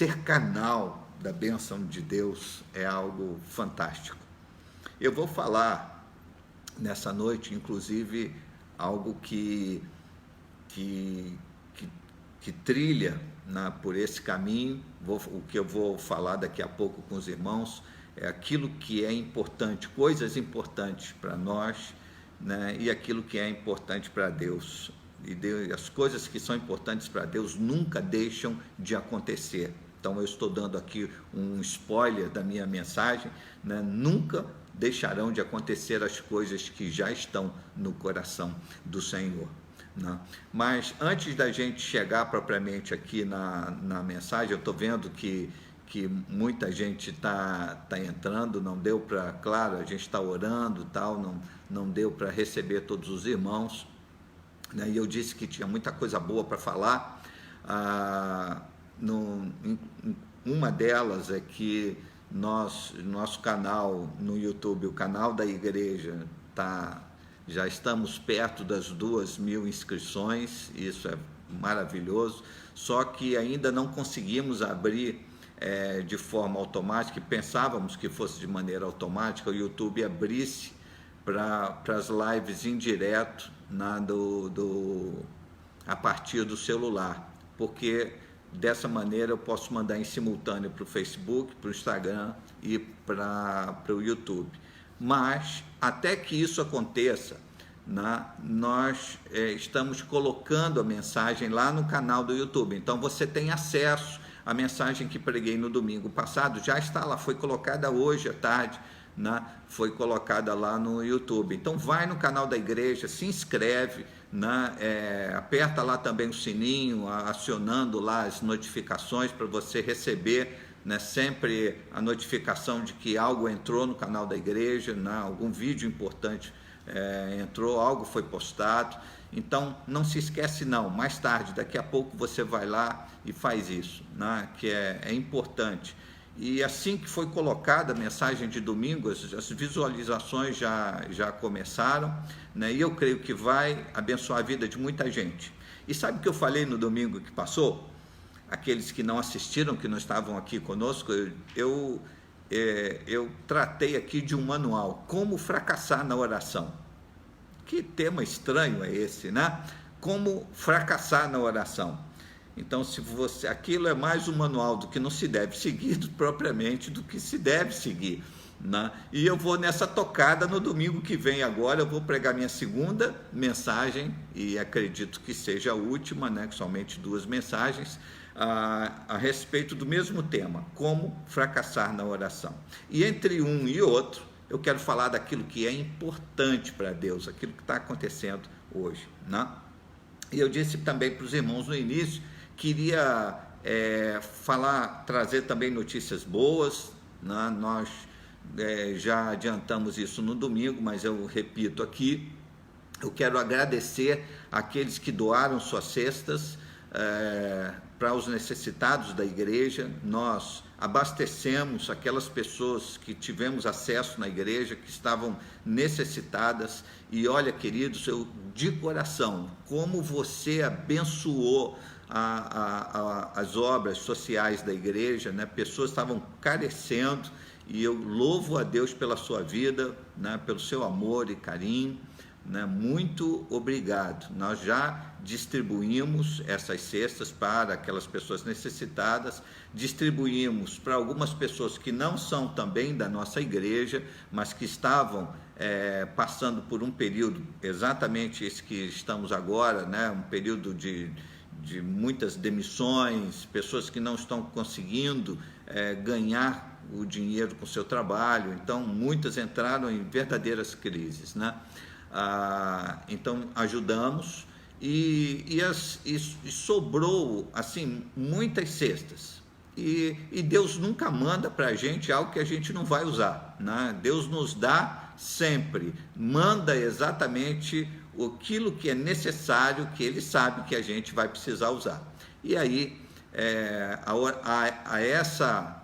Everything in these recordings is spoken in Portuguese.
ser canal da bênção de Deus é algo fantástico. Eu vou falar nessa noite, inclusive, algo que trilha por esse caminho. O que eu vou falar daqui a pouco com os irmãos é aquilo que é importante, coisas importantes para nós, né, e aquilo que é importante para Deus. As coisas que são importantes para Deus nunca deixam de acontecer. Então eu estou dando aqui um spoiler da minha mensagem, né? Nunca deixarão de acontecer as coisas que já estão no coração do Senhor, né? Mas antes da gente chegar propriamente aqui na mensagem, eu estou vendo que muita gente está entrando, não deu para, claro, a gente está orando, tal, não deu para receber todos os irmãos, né? E eu disse que tinha muita coisa boa para falar. Uma delas é que nosso canal no YouTube, o canal da igreja, já estamos perto das 2.000 inscrições, isso é maravilhoso, só que ainda não conseguimos abrir de forma automática, pensávamos que fosse de maneira automática, o YouTube abrisse para as lives em direto a partir do celular, porque dessa maneira eu posso mandar em simultâneo para o Facebook, para o Instagram e para o YouTube. Mas até que isso aconteça, nós estamos colocando a mensagem lá no canal do YouTube. Então você tem acesso à mensagem que preguei no domingo passado, já está lá, foi colocada hoje à tarde, foi colocada lá no YouTube. Então vai no canal da igreja, se inscreve, aperta lá também o sininho, acionando lá as notificações para você receber, sempre a notificação de que algo entrou no canal da igreja, algum vídeo importante entrou, algo foi postado. Então não se esquece não, mais tarde, daqui a pouco você vai lá e faz isso, que é importante. E assim que foi colocada a mensagem de domingo, as visualizações já começaram, e eu creio que vai abençoar a vida de muita gente. E sabe o que eu falei no domingo que passou? Aqueles que não assistiram, que não estavam aqui conosco, eu tratei aqui de um manual, Como Fracassar na Oração. Que tema estranho é esse, né? Como fracassar na oração. Então, aquilo é mais um manual do que não se deve seguir, propriamente do que se deve seguir, E eu vou nessa tocada no domingo que vem agora, eu vou pregar minha segunda mensagem, e acredito que seja a última, somente 2 mensagens, a respeito do mesmo tema, como fracassar na oração. E entre um e outro, eu quero falar daquilo que é importante para Deus, aquilo que está acontecendo hoje, E eu disse também para os irmãos no início, queria trazer também notícias boas, Nós já adiantamos isso no domingo, mas eu repito aqui, eu quero agradecer àqueles que doaram suas cestas para os necessitados da igreja. Nós abastecemos aquelas pessoas que tivemos acesso na igreja, que estavam necessitadas, e olha, queridos, de coração, como você abençoou as obras sociais da igreja, pessoas estavam carecendo, e eu louvo a Deus pela sua vida, pelo seu amor e carinho, muito obrigado. Nós já distribuímos essas cestas para aquelas pessoas necessitadas, distribuímos para algumas pessoas que não são também da nossa igreja, mas que estavam passando por um período, exatamente esse que estamos agora, um período de muitas demissões, pessoas que não estão conseguindo ganhar o dinheiro com o seu trabalho, então muitas entraram em verdadeiras crises, Então ajudamos e sobrou assim muitas cestas, e Deus nunca manda para a gente algo que a gente não vai usar, Deus nos dá sempre, manda exatamente aquilo que é necessário, que Ele sabe que a gente vai precisar usar. E aí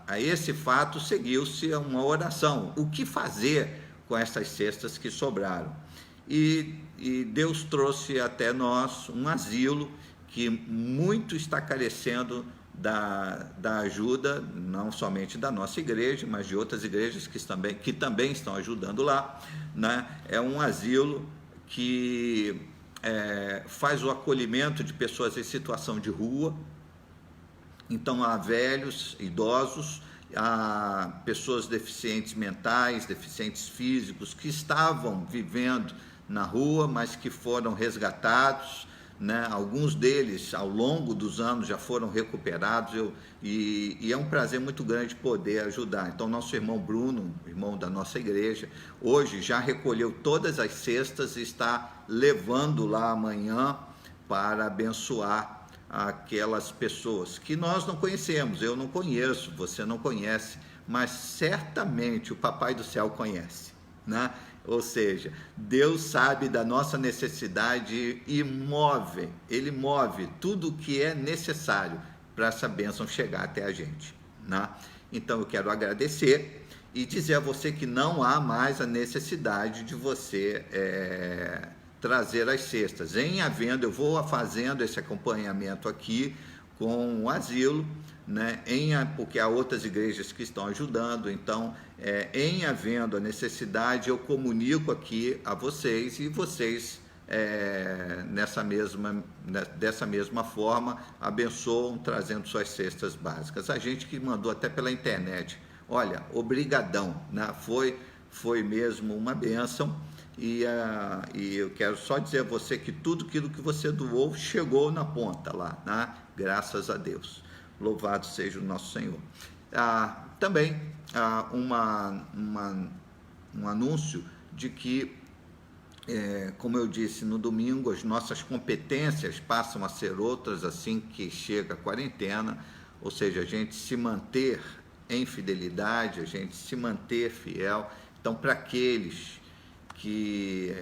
a esse fato seguiu-se uma oração, o que fazer com essas cestas que sobraram. E Deus trouxe até nós um asilo que muito está carecendo da ajuda, não somente da nossa igreja, mas de outras igrejas que também estão ajudando lá, né? É um asilo que faz o acolhimento de pessoas em situação de rua. Então há velhos, idosos, há pessoas deficientes mentais, deficientes físicos, que estavam vivendo na rua, mas que foram resgatados, né? Alguns deles, ao longo dos anos, já foram recuperados, e é um prazer muito grande poder ajudar. Então, nosso irmão Bruno, irmão da nossa igreja, hoje já recolheu todas as cestas e está levando lá amanhã para abençoar aquelas pessoas que nós não conhecemos. Eu não conheço, você não conhece, mas certamente o Papai do Céu conhece, né? Ou seja, Deus sabe da nossa necessidade e Ele move tudo o que é necessário para essa bênção chegar até a gente, né? Então eu quero agradecer e dizer a você que não há mais a necessidade de você trazer as cestas. Em havendo, eu vou fazendo esse acompanhamento aqui com o asilo, né? Porque há outras igrejas que estão ajudando. Então, em havendo a necessidade, eu comunico aqui a vocês, e vocês, dessa mesma forma, abençoam trazendo suas cestas básicas. A gente que mandou até pela internet, olha, obrigadão, né? Foi mesmo uma bênção. E eu quero só dizer a você que tudo aquilo que você doou chegou na ponta lá, né? Graças a Deus. Louvado seja o nosso Senhor. Também um anúncio de que, como eu disse no domingo, as nossas competências passam a ser outras assim que chega a quarentena, ou seja, a gente se manter em fidelidade, a gente se manter fiel. Então, para aqueles que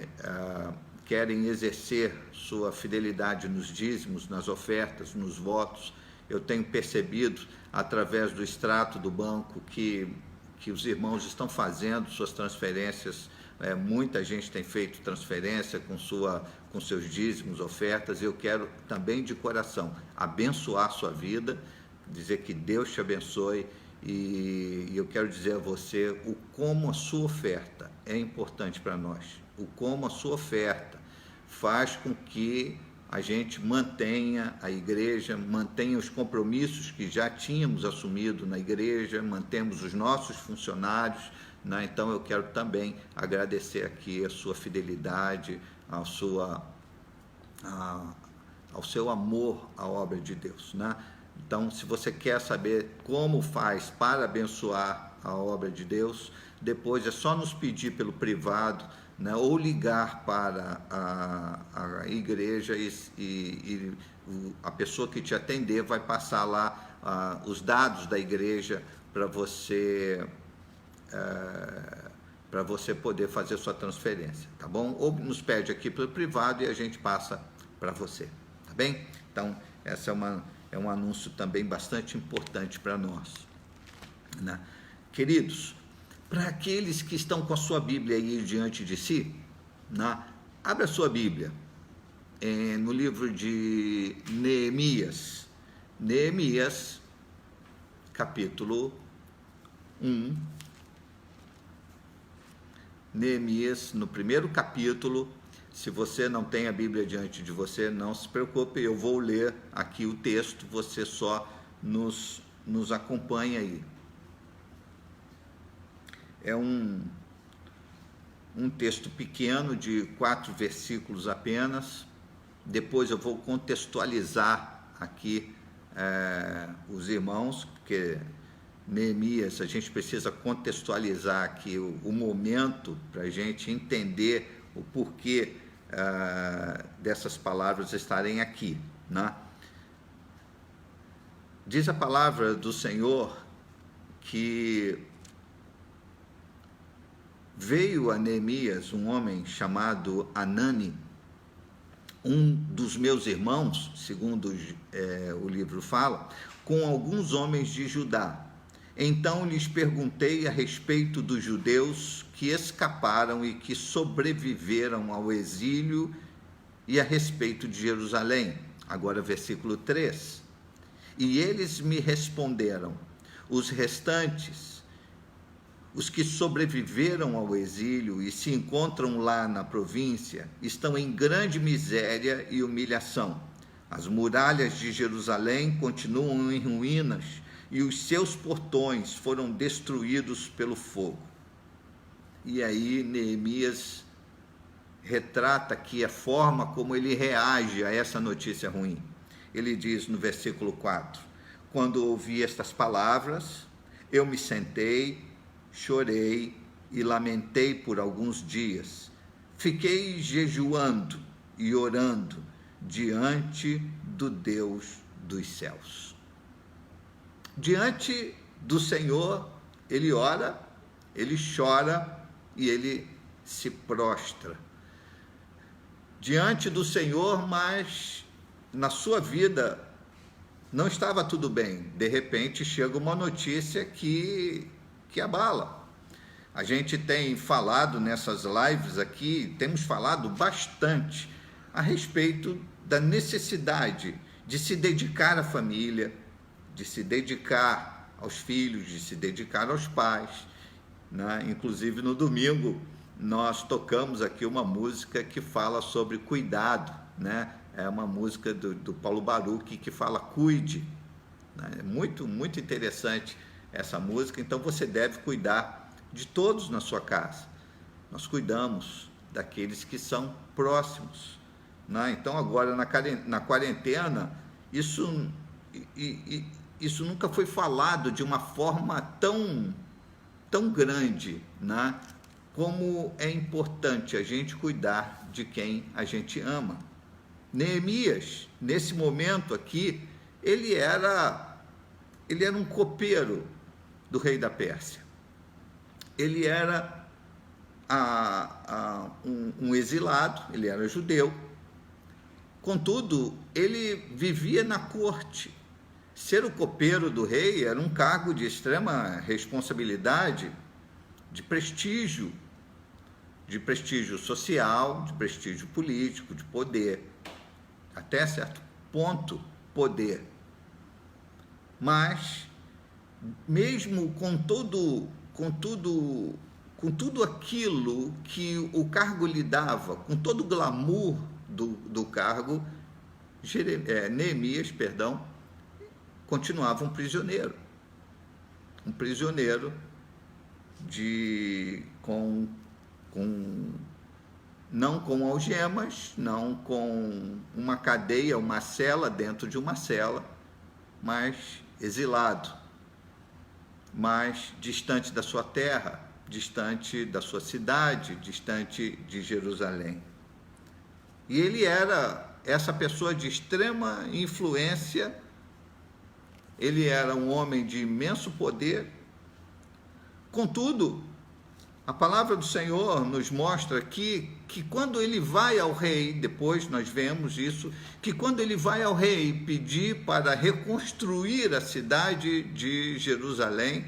querem exercer sua fidelidade nos dízimos, nas ofertas, nos votos, eu tenho percebido, através do extrato do banco, que os irmãos estão fazendo suas transferências. Muita gente tem feito transferência com seus dízimos, ofertas. Eu quero também, de coração, abençoar a sua vida, dizer que Deus te abençoe. E eu quero dizer a você como a sua oferta é importante para nós, como a sua oferta faz com que a gente mantenha a igreja, mantenha os compromissos que já tínhamos assumido na igreja, mantemos os nossos funcionários, né? Então eu quero também agradecer aqui a sua fidelidade, ao seu amor à obra de Deus, né? Então, se você quer saber como faz para abençoar a obra de Deus, depois é só nos pedir pelo privado, né, ou ligar para a igreja, e a pessoa que te atender vai passar lá os dados da igreja para você poder fazer sua transferência, tá bom? Ou nos pede aqui pelo privado e a gente passa para você, tá bem? Então, essa é um anúncio também bastante importante para nós, né? Queridos, para aqueles que estão com a sua Bíblia aí diante de si, né? Abra a sua Bíblia no livro de Neemias, capítulo 1, Neemias, no primeiro capítulo. Se você não tem a Bíblia diante de você, não se preocupe, eu vou ler aqui o texto, você só nos acompanha aí. É um texto pequeno, de 4 versículos apenas. Depois eu vou contextualizar aqui os irmãos, porque Neemias, a gente precisa contextualizar aqui o momento para a gente entender o porquê dessas palavras estarem aqui, né? Diz a palavra do Senhor que veio a Neemias um homem chamado Anani, um dos meus irmãos, segundo o livro fala, com alguns homens de Judá. Então lhes perguntei a respeito dos judeus que escaparam e que sobreviveram ao exílio, e a respeito de Jerusalém. Agora, versículo 3. E eles me responderam: os restantes, os que sobreviveram ao exílio e se encontram lá na província, estão em grande miséria e humilhação. As muralhas de Jerusalém continuam em ruínas e os seus portões foram destruídos pelo fogo. E aí Neemias retrata aqui a forma como ele reage a essa notícia ruim. Ele diz no versículo 4: quando ouvi estas palavras, eu me sentei, chorei e lamentei por alguns dias. Fiquei jejuando e orando diante do Deus dos céus. Diante do Senhor, ele ora, ele chora e ele se prostra. Diante do Senhor, mas na sua vida não estava tudo bem. De repente chega uma notícia que abala. A gente tem falado nessas lives aqui, temos falado bastante a respeito da necessidade de se dedicar à família, de se dedicar aos filhos, de se dedicar aos pais, né? Inclusive no domingo nós tocamos aqui uma música que fala sobre cuidado, né? É uma música do Paulo Baruch que fala cuide, né? É muito interessante essa música. Então você deve cuidar de todos na sua casa. Nós cuidamos daqueles que são próximos, né? Então agora na quarentena isso nunca foi falado de uma forma tão grande, né? Como é importante a gente cuidar de quem a gente ama. Neemias, nesse momento aqui, ele era um copeiro do rei da Pérsia. Ele era um exilado, ele era judeu. Contudo, ele vivia na corte. Ser o copeiro do rei era um cargo de extrema responsabilidade, de prestígio social, de prestígio político, de poder, até certo ponto, poder. Mas, mesmo com tudo aquilo que o cargo lhe dava, com todo o glamour do cargo, Neemias, continuava um prisioneiro não com algemas, não com uma cadeia, uma cela dentro de uma cela, mas exilado, mas distante da sua terra, distante da sua cidade, distante de Jerusalém. E ele era essa pessoa de extrema influência, ele era um homem de imenso poder. Contudo, a palavra do Senhor nos mostra aqui que quando ele vai ao rei, depois nós vemos isso, que quando ele vai ao rei pedir para reconstruir a cidade de Jerusalém,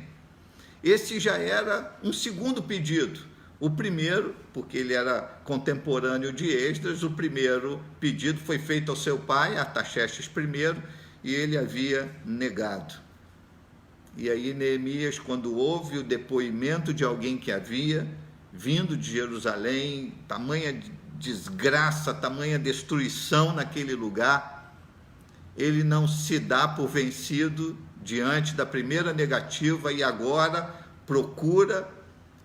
esse já era um segundo pedido. O primeiro, porque ele era contemporâneo de Esdras, o primeiro pedido foi feito ao seu pai, Artaxerxes I, e ele havia negado. E aí Neemias, quando ouve o depoimento de alguém que havia vindo de Jerusalém, tamanha desgraça, tamanha destruição naquele lugar, ele não se dá por vencido diante da primeira negativa e agora procura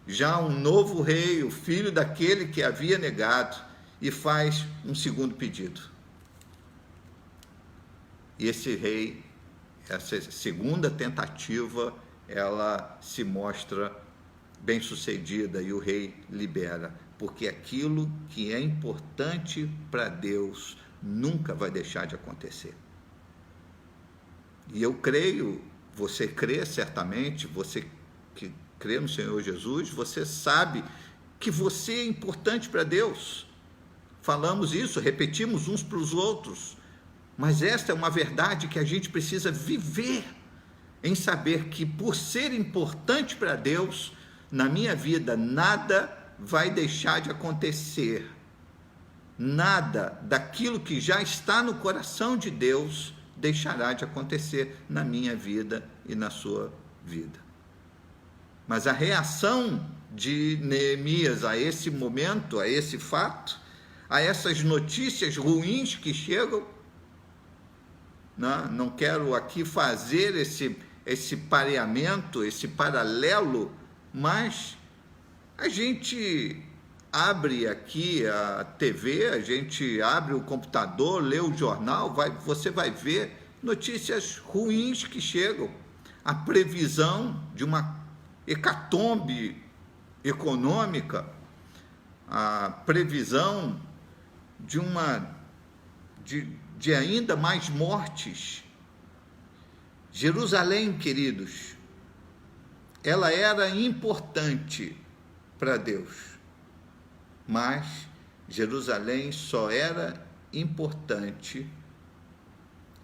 já um novo rei, o filho daquele que havia negado, e faz um segundo pedido. E esse rei, essa segunda tentativa, ela se mostra bem-sucedida e o rei libera, porque aquilo que é importante para Deus nunca vai deixar de acontecer. E eu creio, você crê certamente, você que crê no Senhor Jesus, você sabe que você é importante para Deus. Falamos isso, repetimos uns para os outros, mas esta é uma verdade que a gente precisa viver, em saber que por ser importante para Deus, na minha vida, nada vai deixar de acontecer. Nada daquilo que já está no coração de Deus deixará de acontecer na minha vida e na sua vida. Mas a reação de Neemias a esse momento, a esse fato, a essas notícias ruins que chegam, não quero aqui fazer esse pareamento, esse paralelo, mas a gente abre aqui a TV, a gente abre o computador, lê o jornal, você vai ver notícias ruins que chegam. A previsão de uma hecatombe econômica, a previsão de ainda mais mortes. Jerusalém, queridos, ela era importante para Deus, mas Jerusalém só era importante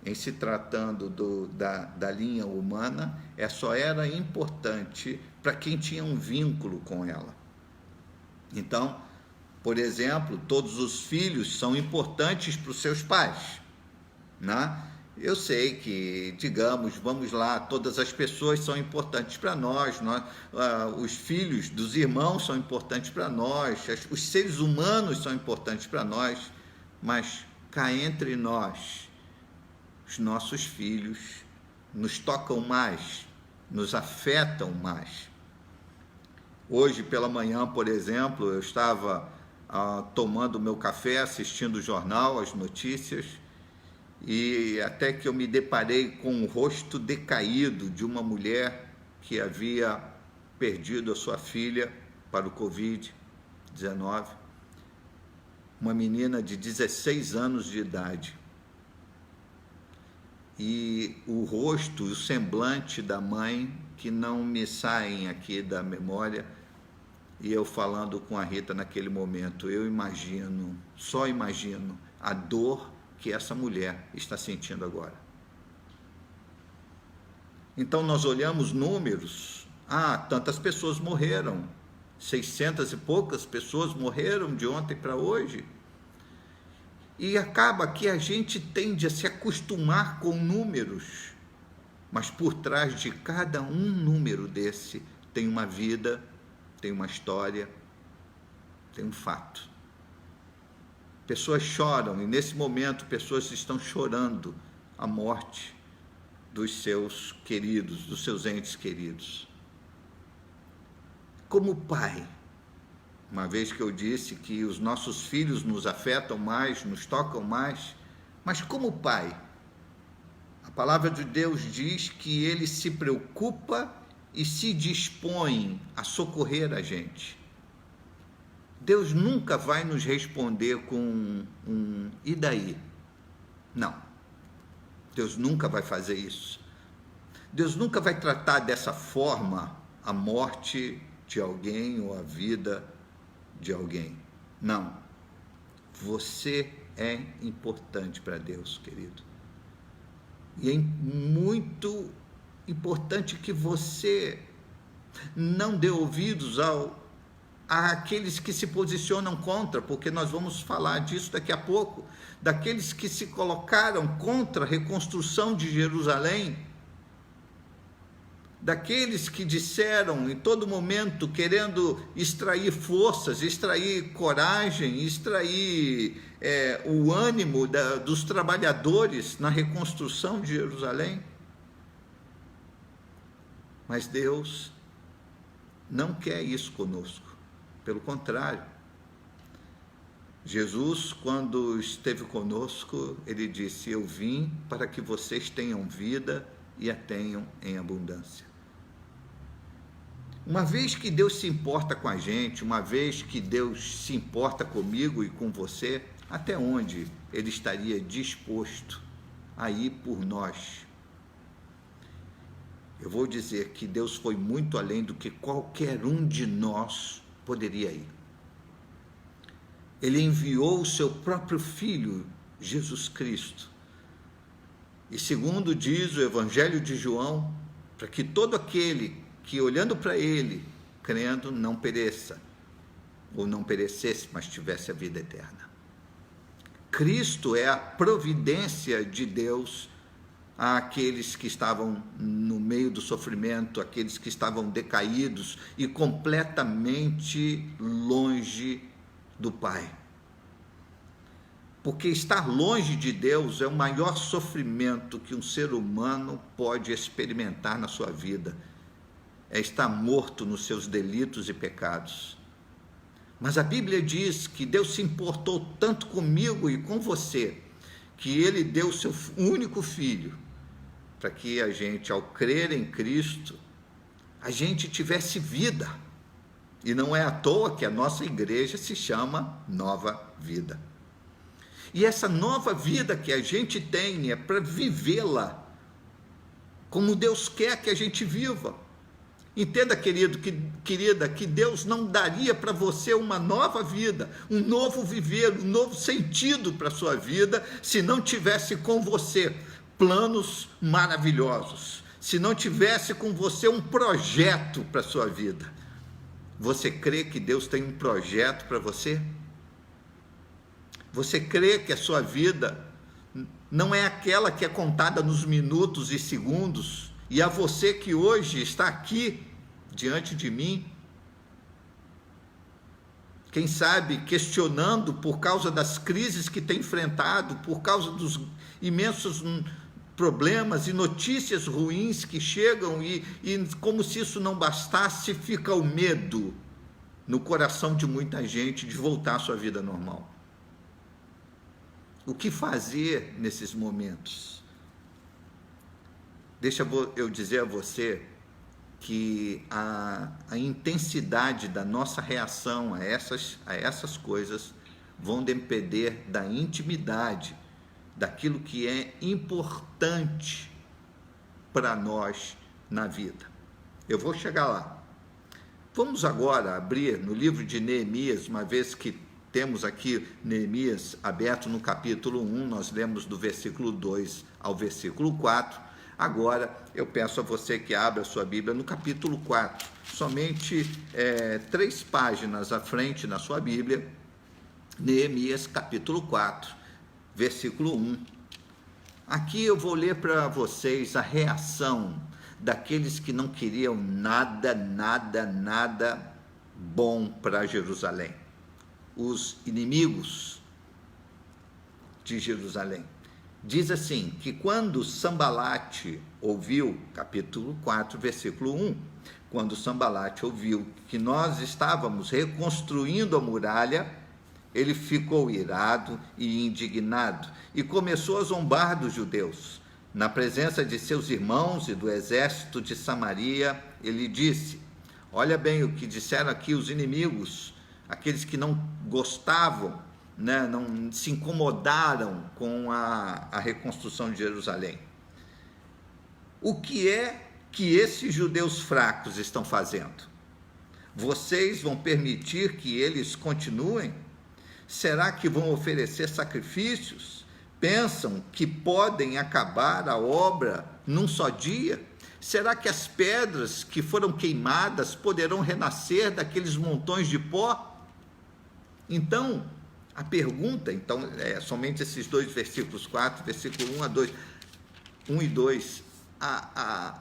em se tratando da linha humana, só era importante para quem tinha um vínculo com ela. Então, por exemplo, todos os filhos são importantes para os seus pais, né? Eu sei que, digamos, vamos lá, todas as pessoas são importantes para nós, os filhos dos irmãos são importantes para nós, os seres humanos são importantes para nós, mas cá entre nós, os nossos filhos nos tocam mais, nos afetam mais. Hoje pela manhã, por exemplo, eu estava tomando meu café, assistindo o jornal, as notícias, e até que eu me deparei com o rosto decaído de uma mulher que havia perdido a sua filha para o Covid-19, uma menina de 16 anos de idade. E o rosto, o semblante da mãe, que não me saem aqui da memória, e eu falando com a Rita naquele momento, eu imagino, só imagino, a dor que essa mulher está sentindo agora. Então nós olhamos números, tantas pessoas morreram, 600 e poucas pessoas morreram de ontem para hoje, e acaba que a gente tende a se acostumar com números, mas por trás de cada um número desse tem uma vida, tem uma história, tem um fato. Pessoas choram, e nesse momento pessoas estão chorando a morte dos seus queridos, dos seus entes queridos. Como pai, uma vez que eu disse que os nossos filhos nos afetam mais, nos tocam mais, mas como pai, a palavra de Deus diz que ele se preocupa e se dispõe a socorrer a gente. Deus nunca vai nos responder com e daí? Não. Deus nunca vai fazer isso. Deus nunca vai tratar dessa forma a morte de alguém ou a vida de alguém. Não. Você é importante para Deus, querido. E é muito importante que você não dê ouvidos àqueles que se posicionam contra, porque nós vamos falar disso daqui a pouco, daqueles que se colocaram contra a reconstrução de Jerusalém, daqueles que disseram em todo momento, querendo extrair forças, extrair coragem, extrair o ânimo dos trabalhadores na reconstrução de Jerusalém. Mas Deus não quer isso conosco. Pelo contrário, Jesus, quando esteve conosco, ele disse: eu vim para que vocês tenham vida e a tenham em abundância. Uma vez que Deus se importa com a gente, uma vez que Deus se importa comigo e com você, até onde ele estaria disposto a ir por nós? Eu vou dizer que Deus foi muito além do que qualquer um de nós poderia ir. Ele enviou o seu próprio Filho, Jesus Cristo. E segundo diz o Evangelho de João, para que todo aquele que olhando para ele, crendo, não pereça, ou não perecesse, mas tivesse a vida eterna. Cristo é a providência de Deus àqueles que estavam no meio do sofrimento, aqueles que estavam decaídos e completamente longe do Pai. Porque estar longe de Deus é o maior sofrimento que um ser humano pode experimentar na sua vida. É estar morto nos seus delitos e pecados. Mas a Bíblia diz que Deus se importou tanto comigo e com você, que Ele deu o seu único Filho, para que a gente, ao crer em Cristo, a gente tivesse vida. E não é à toa que a nossa igreja se chama Nova Vida. E essa nova vida que a gente tem é para vivê-la como Deus quer que a gente viva. Entenda, querida, que Deus não daria para você uma nova vida, um novo viver, um novo sentido para a sua vida, se não tivesse com você planos maravilhosos, se não tivesse com você um projeto para a sua vida. Você crê que Deus tem um projeto para você? Você crê que a sua vida não é aquela que é contada nos minutos e segundos? E a você que hoje está aqui diante de mim, quem sabe questionando por causa das crises que tem enfrentado, por causa dos imensos problemas e notícias ruins que chegam, e como se isso não bastasse, fica o medo no coração de muita gente de voltar à sua vida normal. O que fazer nesses momentos? Deixa eu dizer a você que a intensidade da nossa reação a essas coisas vão depender da intimidade, daquilo que é importante para nós na vida. Eu vou chegar lá. Vamos agora abrir no livro de Neemias, uma vez que temos aqui Neemias aberto no capítulo 1, nós lemos do versículo 2 ao versículo 4. Agora eu peço a você que abra a sua Bíblia no capítulo 4, somente 3 páginas à frente na sua Bíblia, Neemias capítulo 4, versículo 1. Aqui eu vou ler para vocês a reação daqueles que não queriam nada bom para Jerusalém. Os inimigos de Jerusalém. Diz assim, que quando Sambalate ouviu, capítulo 4, versículo 1, quando Sambalate ouviu que nós estávamos reconstruindo a muralha, ele ficou irado e indignado e começou a zombar dos judeus. Na presença de seus irmãos e do exército de Samaria, ele disse, olha bem o que disseram aqui os inimigos, aqueles que não gostavam, não se incomodaram com a reconstrução de Jerusalém. O que é que esses judeus fracos estão fazendo? Vocês vão permitir que eles continuem? Será que vão oferecer sacrifícios? Pensam que podem acabar a obra num só dia? Será que as pedras que foram queimadas poderão renascer daqueles montões de pó? Então, a pergunta, é somente esses 2 versículos 4, versículo 1 e 2, a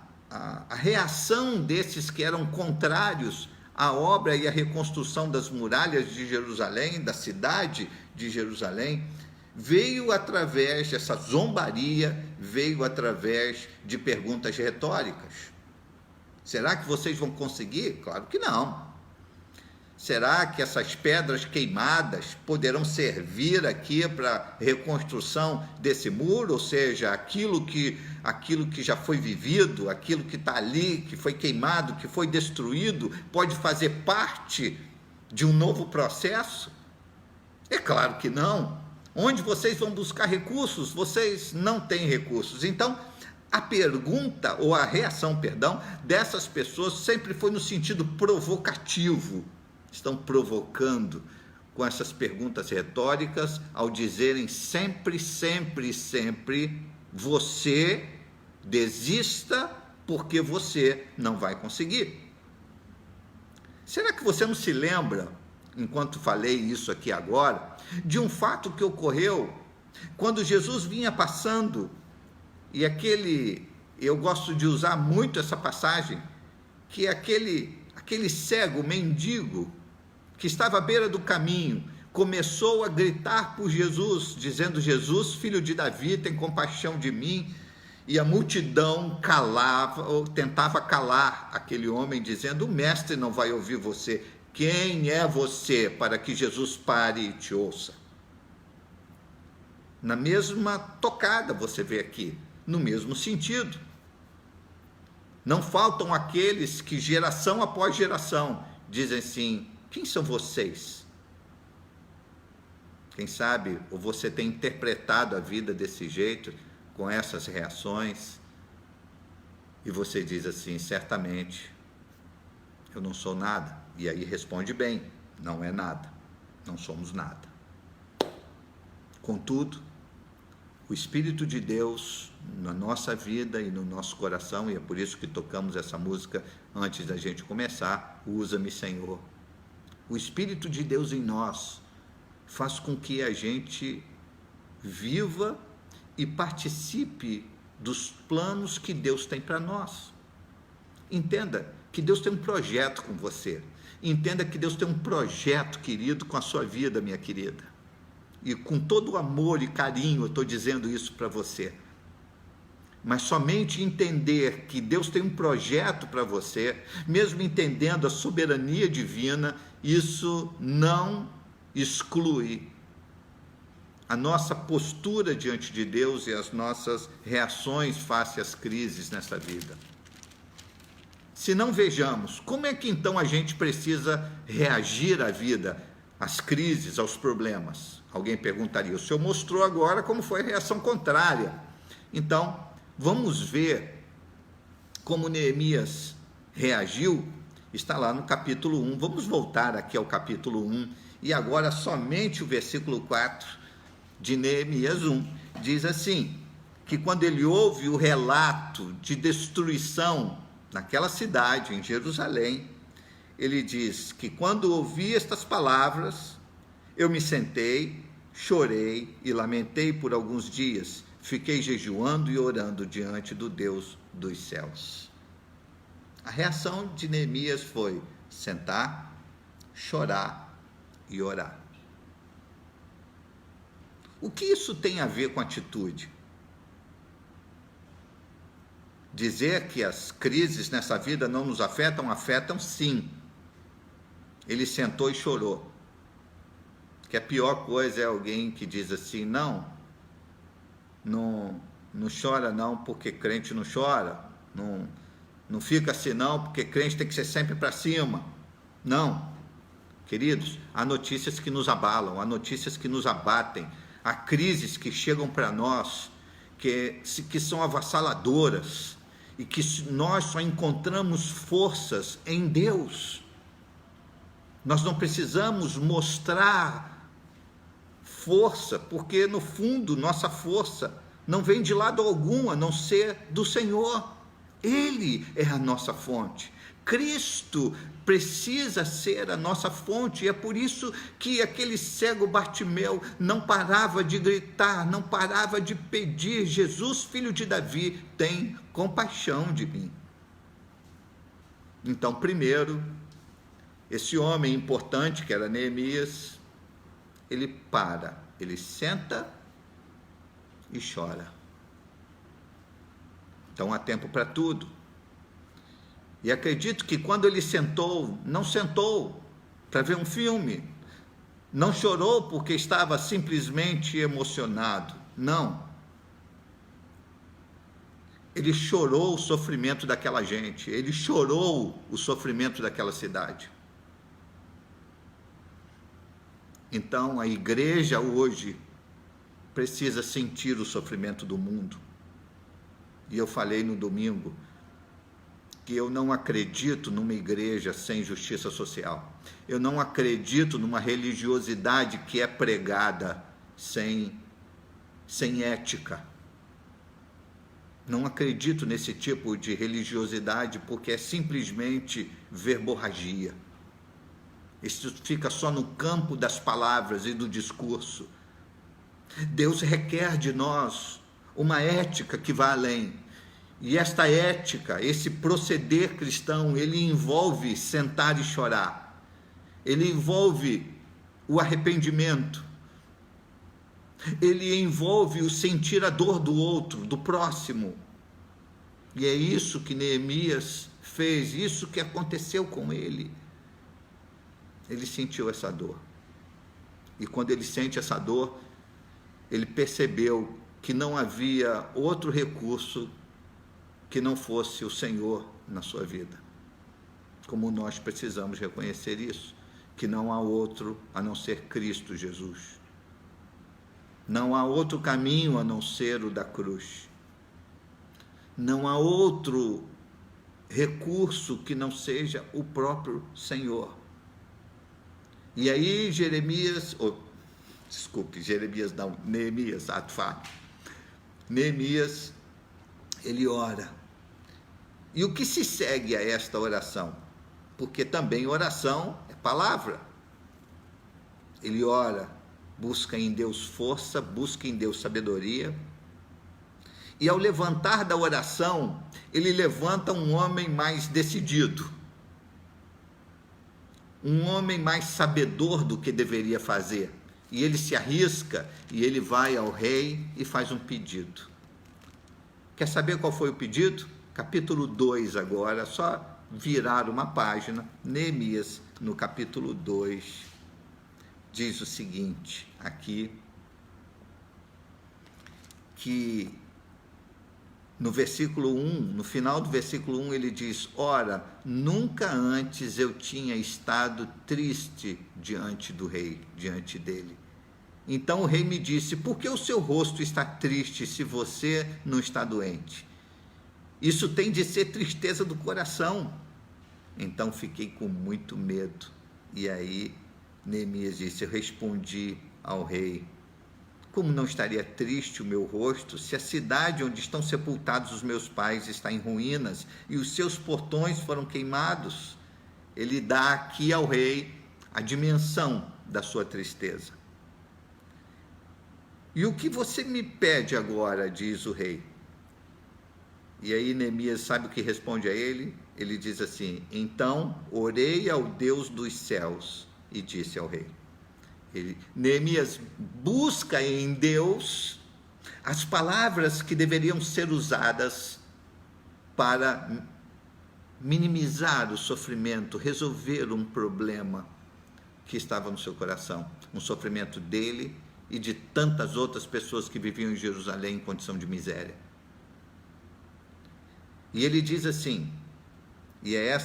reação desses que eram contrários à obra e à reconstrução das muralhas de Jerusalém, da cidade de Jerusalém, veio através dessa zombaria, veio através de perguntas retóricas. Será que vocês vão conseguir? Claro que não. Será que essas pedras queimadas poderão servir aqui para a reconstrução desse muro? Ou seja, aquilo que já foi vivido, aquilo que está ali, que foi queimado, que foi destruído, pode fazer parte de um novo processo? É claro que não. Onde vocês vão buscar recursos? Vocês não têm recursos. Então, a pergunta, ou a reação, dessas pessoas sempre foi no sentido provocativo. Estão provocando com essas perguntas retóricas ao dizerem sempre, você desista porque você não vai conseguir. Será que você não se lembra, enquanto falei isso aqui agora, de um fato que ocorreu quando Jesus vinha passando E eu gosto de usar muito essa passagem, que é aquele cego mendigo que estava à beira do caminho, começou a gritar por Jesus, dizendo: Jesus, filho de Davi, tem compaixão de mim. E a multidão calava, ou tentava calar aquele homem, dizendo: o mestre não vai ouvir você. Quem é você para que Jesus pare e te ouça? Na mesma tocada você vê aqui, no mesmo sentido. Não faltam aqueles que geração após geração dizem assim: quem são vocês? Quem sabe ou você tem interpretado a vida desse jeito, com essas reações, e você diz assim: certamente eu não sou nada. E aí responde bem: não é nada, não somos nada. Contudo, o Espírito de Deus na nossa vida e no nosso coração, e é por isso que tocamos essa música antes da gente começar, usa-me, Senhor. O Espírito de Deus em nós faz com que a gente viva e participe dos planos que Deus tem para nós. Entenda que Deus tem um projeto com você. Entenda que Deus tem um projeto, querido, com a sua vida, minha querida. E com todo o amor e carinho eu estou dizendo isso para você. Mas somente entender que Deus tem um projeto para você, mesmo entendendo a soberania divina, isso não exclui a nossa postura diante de Deus e as nossas reações face às crises nessa vida. Se não vejamos, como é que então a gente precisa reagir à vida, às crises, aos problemas? Alguém perguntaria: o senhor mostrou agora como foi a reação contrária. Então, vamos ver como Neemias reagiu. Está lá no capítulo 1. Vamos voltar aqui ao capítulo 1, e agora somente o versículo 4 de Neemias 1, diz assim, que quando ele ouve o relato de destruição naquela cidade, em Jerusalém, ele diz que quando ouvi estas palavras, eu me sentei, chorei e lamentei por alguns dias, fiquei jejuando e orando diante do Deus dos céus. A reação de Neemias foi sentar, chorar e orar. O que isso tem a ver com atitude? Dizer que as crises nessa vida não nos afetam? Afetam sim. Ele sentou e chorou. Que a pior coisa é alguém que diz assim: não chora não, porque crente não chora. Não fica assim não, porque crente tem que ser sempre para cima. Não. Queridos, há notícias que nos abalam, há notícias que nos abatem, há crises que chegam para nós, que são avassaladoras, e que nós só encontramos forças em Deus. Nós não precisamos mostrar força, porque no fundo nossa força não vem de lado algum, a não ser do Senhor. Ele é a nossa fonte. Cristo precisa ser a nossa fonte, e é por isso que aquele cego Bartimeu não parava de gritar, não parava de pedir: Jesus, filho de Davi, tem compaixão de mim. Então, primeiro, esse homem importante que era Neemias, ele senta e chora. Então há tempo para tudo. E acredito que quando ele sentou, não sentou para ver um filme, não chorou porque estava simplesmente emocionado, não. Ele chorou o sofrimento daquela gente, ele chorou o sofrimento daquela cidade. Então a igreja hoje precisa sentir o sofrimento do mundo. E eu falei no domingo que eu não acredito numa igreja sem justiça social. Eu não acredito numa religiosidade que é pregada sem ética. Não acredito nesse tipo de religiosidade, porque é simplesmente verborragia. Isso fica só no campo das palavras e do discurso. Deus requer de nós uma ética que vai além. E esta ética, esse proceder cristão, ele envolve sentar e chorar, ele envolve o arrependimento, ele envolve o sentir a dor do outro, do próximo. E é isso que Neemias fez, isso que aconteceu com ele. Ele sentiu essa dor. E quando ele sente essa dor, ele percebeu que não havia outro recurso que não fosse o Senhor na sua vida. Como nós precisamos reconhecer isso, que não há outro a não ser Cristo Jesus. Não há outro caminho a não ser o da cruz. Não há outro recurso que não seja o próprio Senhor. E aí Neemias, Neemias, ele ora. E o que se segue a esta oração? Porque também oração é palavra. Ele ora, busca em Deus força, busca em Deus sabedoria. E ao levantar da oração, ele levanta um homem mais decidido. Um homem mais sabedor do que deveria fazer. E ele se arrisca e ele vai ao rei e faz um pedido. Quer saber qual foi o pedido? Capítulo 2 agora, só virar uma página. Neemias, no capítulo 2, diz o seguinte, aqui, que no versículo 1, no final do versículo 1, ele diz: ora, nunca antes eu tinha estado triste diante do rei, diante dele. Então o rei me disse: por que o seu rosto está triste se você não está doente? Isso tem de ser tristeza do coração. Então fiquei com muito medo. E aí Neemias disse: eu respondi ao rei: como não estaria triste o meu rosto se a cidade onde estão sepultados os meus pais está em ruínas e os seus portões foram queimados? Ele dá aqui ao rei a dimensão da sua tristeza. E o que você me pede agora, diz o rei. E aí Neemias sabe o que responde a ele? Ele diz assim: então orei ao Deus dos céus e disse ao rei. Neemias busca em Deus as palavras que deveriam ser usadas para minimizar o sofrimento, resolver um problema que estava no seu coração, um sofrimento dele e de tantas outras pessoas que viviam em Jerusalém em condição de miséria. E ele diz assim, e é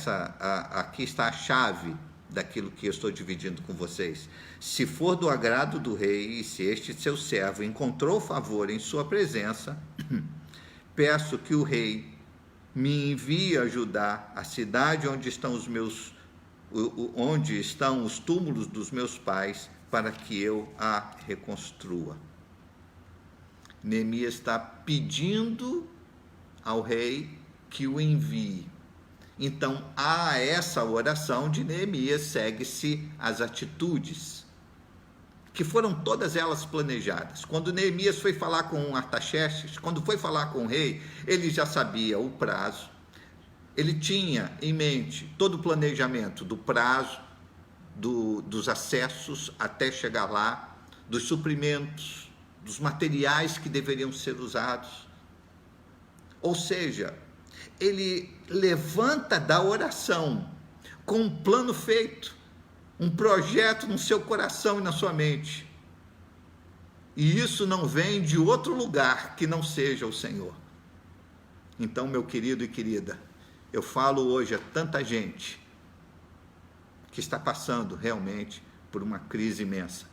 aqui está a chave daquilo que eu estou dividindo com vocês: se for do agrado do rei, e se este seu servo encontrou favor em sua presença, peço que o rei me envie ajudar a cidade onde estão os túmulos dos meus pais, para que eu a reconstrua. Neemias está pedindo ao rei que o envie. Então, a essa oração de Neemias segue-se as atitudes, que foram todas elas planejadas. Quando Neemias foi falar com Artaxerxes, quando foi falar com o rei, ele já sabia o prazo, ele tinha em mente todo o planejamento do prazo, dos acessos até chegar lá, dos suprimentos, dos materiais que deveriam ser usados. Ou seja, ele levanta da oração com um plano feito, um projeto no seu coração e na sua mente. E isso não vem de outro lugar que não seja o Senhor. Então, meu querido e querida, eu falo hoje a tanta gente que está passando realmente por uma crise imensa.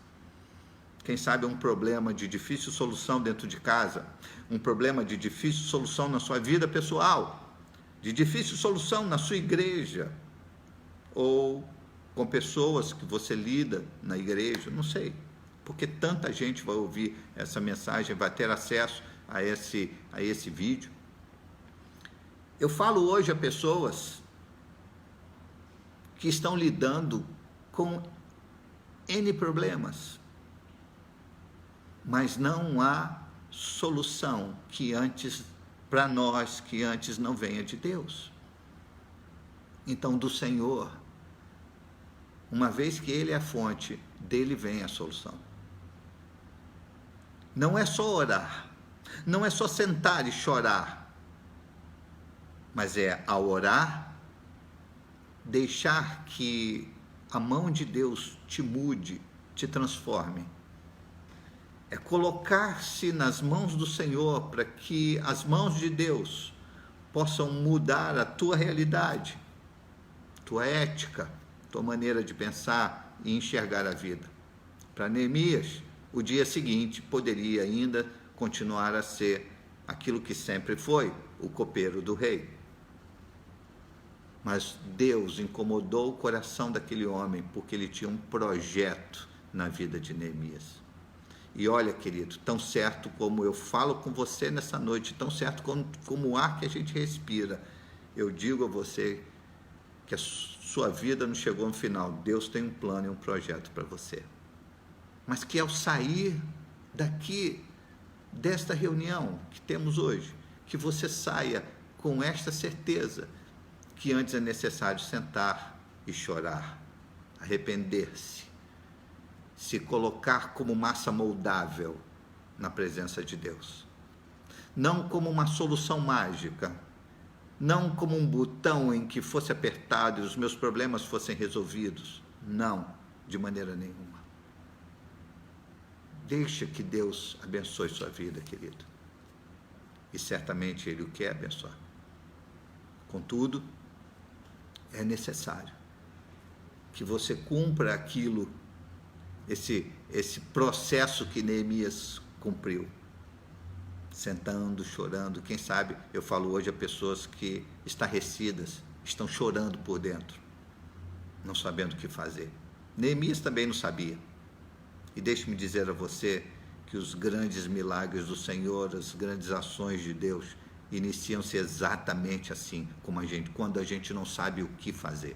Quem sabe um problema de difícil solução dentro de casa, um problema de difícil solução na sua vida pessoal, de difícil solução na sua igreja, ou com pessoas que você lida na igreja, não sei, porque tanta gente vai ouvir essa mensagem, vai ter acesso a esse vídeo. Eu falo hoje a pessoas que estão lidando com N problemas, mas não há solução que antes, para nós, que antes não venha de Deus. Então, do Senhor, uma vez que Ele é a fonte, dele vem a solução. Não é só orar, não é só sentar e chorar, mas é ao orar, deixar que a mão de Deus te mude, te transforme. É colocar-se nas mãos do Senhor para que as mãos de Deus possam mudar a tua realidade, tua ética, tua maneira de pensar e enxergar a vida. Para Neemias, o dia seguinte poderia ainda continuar a ser aquilo que sempre foi, o copeiro do rei. Mas Deus incomodou o coração daquele homem, porque ele tinha um projeto na vida de Neemias. E olha, querido, tão certo como eu falo com você nessa noite, tão certo como o ar que a gente respira, eu digo a você que a sua vida não chegou no final. Deus tem um plano e um projeto para você. Mas que ao sair daqui, desta reunião que temos hoje, que você saia com esta certeza que antes é necessário sentar e chorar, arrepender-se, se colocar como massa moldável na presença de Deus. Não como uma solução mágica, não como um botão em que fosse apertado e os meus problemas fossem resolvidos. Não, de maneira nenhuma. Deixa que Deus abençoe sua vida, querido. E certamente Ele o quer abençoar. Contudo, é necessário que você cumpra aquilo, esse processo que Neemias cumpriu. Sentando, chorando. Quem sabe, eu falo hoje a pessoas que estarrecidas, estão chorando por dentro, não sabendo o que fazer. Neemias também não sabia. E deixe-me dizer a você que os grandes milagres do Senhor, as grandes ações de Deus, iniciam-se exatamente assim, quando a gente não sabe o que fazer.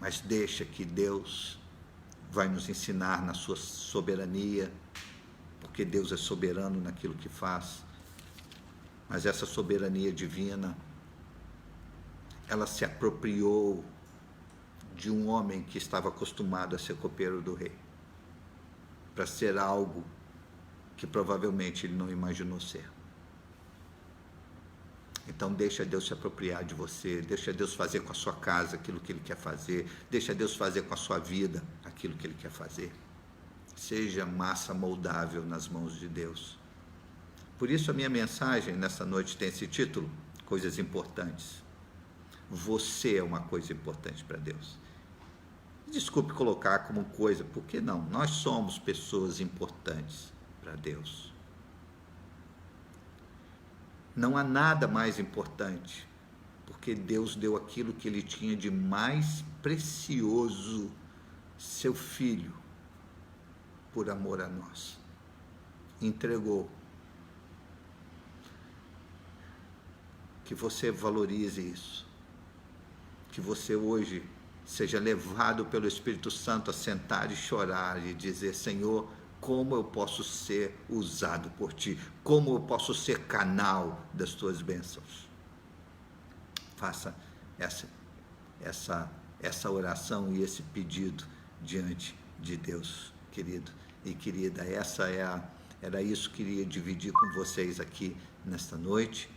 Mas deixa que Deus vai nos ensinar na sua soberania, porque Deus é soberano naquilo que faz. Mas essa soberania divina, ela se apropriou de um homem que estava acostumado a ser copeiro do rei, para ser algo que provavelmente ele não imaginou ser. Então deixa Deus se apropriar de você, deixa Deus fazer com a sua casa aquilo que Ele quer fazer, deixa Deus fazer com a sua vida aquilo que Ele quer fazer. Seja massa moldável nas mãos de Deus. Por isso a minha mensagem nessa noite tem esse título, Coisas Importantes. Você é uma coisa importante para Deus. Desculpe colocar como coisa, por que não? Nós somos pessoas importantes para Deus. Não há nada mais importante, porque Deus deu aquilo que Ele tinha de mais precioso, seu Filho, por amor a nós. Entregou. Que você valorize isso. Que você hoje seja levado pelo Espírito Santo a sentar e chorar e dizer: Senhor, como eu posso ser usado por Ti? Como eu posso ser canal das Tuas bênçãos? Faça essa oração e esse pedido diante de Deus, querido e querida. Era isso que queria dividir com vocês aqui nesta noite.